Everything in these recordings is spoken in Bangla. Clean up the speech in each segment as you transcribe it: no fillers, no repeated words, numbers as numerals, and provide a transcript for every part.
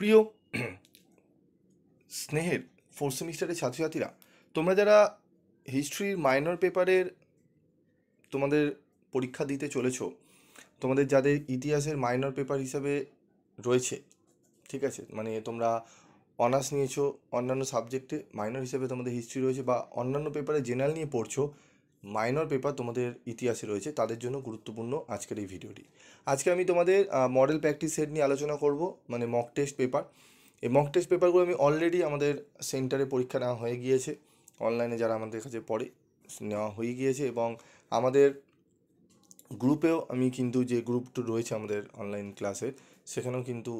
প্রিয় স্নেহের ফোর্থ সেমিস্টারের ছাত্রছাত্রীরা, তোমরা যারা হিস্ট্রির মাইনর পেপারের তোমাদের পরীক্ষা দিতে চলেছো, তোমাদের যাদের ইতিহাসের মাইনর পেপার হিসাবে রয়েছে, ঠিক আছে, মানে তোমরা অনার্স নিয়েছো, অন্যান্য সাবজেক্টে মাইনর হিসেবে তোমাদের হিস্ট্রি রয়েছে, বা অন্যান্য পেপারে জেনারেল নিয়ে পড়ছো, মাইনর পেপার তোমাদের ইতিহাসে রয়েছে, তাদের জন্য গুরুত্বপূর্ণ আজকের এই ভিডিওটি। আজকে আমি তোমাদের মডেল প্র্যাকটিস সেট নিয়ে আলোচনা করব, মানে মক টেস্ট পেপার। এই মক টেস্ট পেপারগুলো আমি অলরেডি আমাদের সেন্টারে পরীক্ষা নেওয়া হয়ে গিয়েছে, অনলাইনে যারা আমাদের কাছে পড়ে নেওয়া হয়ে গিয়েছে, এবং আমাদের গ্রুপেও আমি কিন্তু যে গ্রুপটা রয়েছে আমাদের অনলাইন ক্লাসের, সেখানেও কিন্তু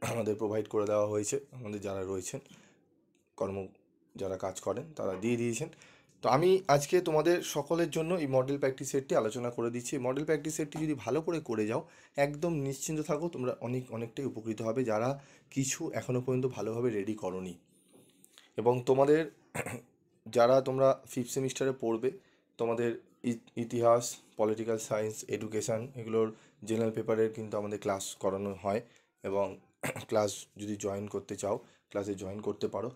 আমাদের প্রোভাইড করে দেওয়া হয়েছে। আমাদের যারা রয়েছেন যারা কাজ করেন তারা দিয়ে দিয়েছেন। তো আমি আজকে তোমাদের সকলের জন্য এই মডেল প্র্যাকটিস সেটটি আলোচনা করে দিচ্ছি। এই মডেল প্র্যাকটিস সেটটি যদি ভালো করে যাও, একদম নিশ্চিন্ত থাকো, তোমরা অনেকটাই উপকৃত হবে যারা কিছু এখনও পর্যন্ত ভালোভাবে রেডি করোনি। এবং তোমাদের যারা তোমরা ফিফথ সেমিস্টারে পড়বে, তোমাদের ইতিহাস, পলিটিক্যাল সায়েন্স, এডুকেশান, এগুলোর জেনারেল পেপারের কিন্তু আমাদের ক্লাস করানো হয়, এবং ক্লাস যদি জয়েন করতে চাও ক্লাসে জয়েন করতে পারো।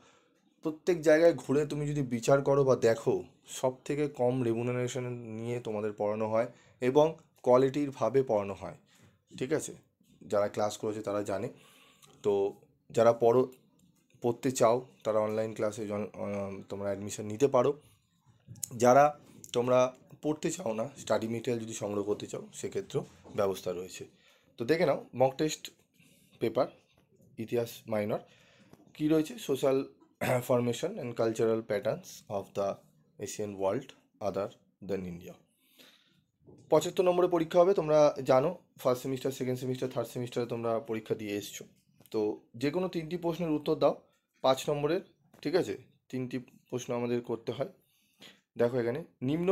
প্রত্যেক জায়গায় ঘুরে তুমি যদি বিচার করো বা দেখো, সব থেকে কম রেমুনারেশন নিয়ে তোমাদের পড়ানো হয় এবং কোয়ালিটিরভাবে পড়ানো হয়, ঠিক আছে? যারা ক্লাস করেছে তারা জানে। তো যারা পড়তে চাও তারা অনলাইন ক্লাসে তোমরা অ্যাডমিশন নিতে পারো। যারা তোমরা পড়তে চাও না, স্টাডি মেটেরিয়াল যদি সংগ্রহ করতে চাও, সেক্ষেত্রেও ব্যবস্থা রয়েছে। তো দেখে নাও মক টেস্ট পেপার ইতিহাস মাইনর কী রয়েছে। Social formation and cultural patterns of the Asian world other than India. 75 নম্বরের পরীক্ষা হবে, তোমরা জানো। First semester, second semester, third সেমিস্টারে তোমরা পরীক্ষা দিয়ে এসছো। তো যে কোনো 3টি প্রশ্নের উত্তর দাও 5 নম্বরের, ঠিক আছে? 3টি প্রশ্ন আমাদের করতে হয়। দেখো এখানে নিম্ন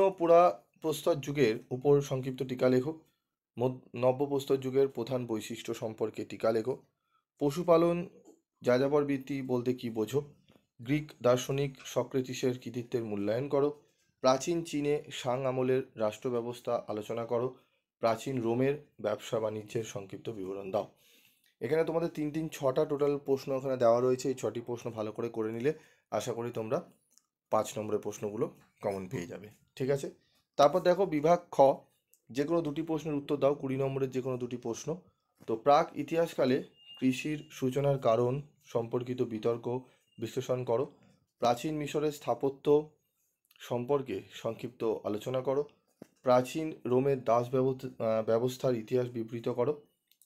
প্রস্তর যুগের উপর সংক্ষিপ্ত টিকা লেখো। নব্যপ্রস্তর যুগের প্রধান বৈশিষ্ট্য সম্পর্কে টিকা লেখো। পশুপালন যাযাবর বৃত্তি বলতে কী বোঝো? গ্রিক দার্শনিক সক্রেটিসের কৃতিত্বের মূল্যায়ন করো। প্রাচীন চীনে সাং আমলের রাষ্ট্র ব্যবস্থা আলোচনা করো। প্রাচীন রোমের ব্যবসা বাণিজ্যের সংক্ষিপ্ত বিবরণ দাও। এখানে তোমাদের 6টা টোটাল প্রশ্ন ওখানে দেওয়া রয়েছে। এই 6টি প্রশ্ন ভালো করে নিলে আশা করি তোমরা 5 নম্বরের প্রশ্নগুলো কমন পেয়ে যাবে, ঠিক আছে? তারপর দেখো বিভাগ খ, যে কোনো 2টি প্রশ্নের উত্তর দাও, 20 নম্বরের যে কোনো 2টি প্রশ্ন। তো প্রাক ইতিহাসকালে কৃষির সূচনার কারণ সম্পর্কিত বিতর্ক বিশ্লেষণ করো। প্রাচীন মিশরের স্থাপত্য সম্পর্কে সংক্ষিপ্ত আলোচনা করো। প্রাচীন রোমের দাস ব্যবস্থার ইতিহাস বিবৃত করো।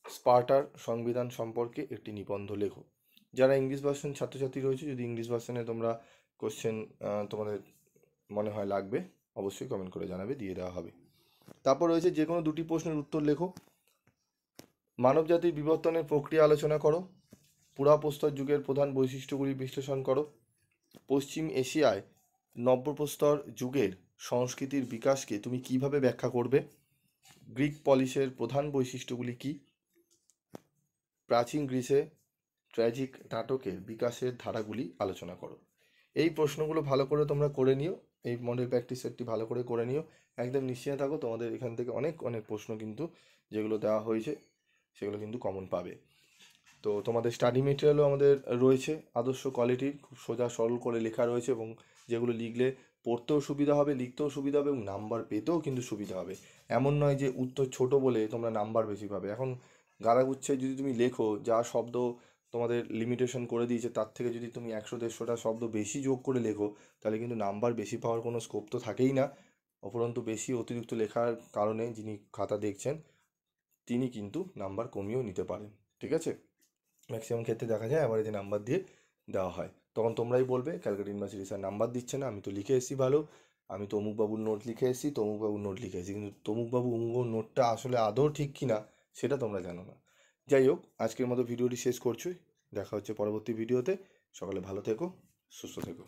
স্পার্টার সংবিধান সম্পর্কে একটি নিবন্ধ লেখো। যারা ইংলিশ ভার্সন ছাত্রছাত্রী রয়েছে, যদি ইংলিশ ভার্সনে তোমরা কোশ্চেন তোমাদের মনে হয় লাগবে, অবশ্যই কমেন্ট করে জানাবে, দিয়ে দেওয়া হবে। তারপর রয়েছে যে কোনো 2টি প্রশ্নের উত্তর লেখো। মানবজাতির বিবর্তনের প্রক্রিয়া আলোচনা করো। পুরাপ্রস্তর যুগের প্রধান বৈশিষ্ট্যগুলি বিশ্লেষণ করো। পশ্চিম এশিয়ায় নব্যপ্রস্তর যুগের সংস্কৃতির বিকাশকে তুমি কিভাবে ব্যাখ্যা করবে? গ্রিক পলিসের প্রধান বৈশিষ্ট্যগুলি কী? প্রাচীন গ্রিসে ট্র্যাজিক নাটকের বিকাশের ধারাগুলি আলোচনা করো। এই প্রশ্নগুলো ভালো করে তোমরা করে নিও, এই মডেল প্র্যাকটিস সেটটি ভালো করে নিও। একদম নিশ্চিন্ত থাকো, তোমাদের এখান থেকে অনেক প্রশ্ন কিন্তু যেগুলো দেওয়া হয়েছে সেগুলো কিন্তু কমন পাবে। তো তোমাদের স্টাডি মেটেরিয়ালও আমাদের রয়েছে আদর্শ কোয়ালিটির, খুব সোজা সরল করে লেখা রয়েছে, এবং যেগুলো লিখলে পড়তেও সুবিধা হবে, লিখতেও সুবিধা হবে, এবং নাম্বার পেতেও কিন্তু সুবিধা হবে। এমন নয় যে উত্তর ছোট বলে তোমরা নাম্বার বেশি পাবে। এখন গালাগুচ্ছে যদি তুমি লেখো, যা শব্দ তোমাদের লিমিটেশন করে দিয়েছে, তার থেকে যদি তুমি 100-150টা শব্দ বেশি যোগ করে লেখো, তাহলে কিন্তু নাম্বার বেশি পাওয়ার কোনো স্কোপ তো থাকেই না। উপরন্তু বেশি অতিরিক্ত লেখার কারণে যিনি খাতা দেখছেন তিনি কিন্তু নাম্বার কমিয়েও নিতে পারেন, ঠিক আছে? ম্যাক্সিমাম ক্ষেত্রে দেখা যায় অ্যাভারেজে নাম্বার দিয়ে দেওয়া হয়। তখন তোমরাই বলবে ক্যালকাটা ইউনিভার্সিটি স্যার নাম্বার দিচ্ছে না, আমি তো লিখে এসেছি ভালো, আমি তো অমুকবাবুর নোট লিখে এসেছি, তমুকবাবুর নোট লিখে এসেছি, কিন্তু তমুকবাবু অমুকবাবুর নোটটা আসলে আদৌ ঠিক কি না সেটা তোমরা জানো না। যাই হোক, আজকের মতো ভিডিওটি শেষ করছি। দেখা হচ্ছে পরবর্তী ভিডিওতে। সকালে ভালো থেকো, সুস্থ থেকো।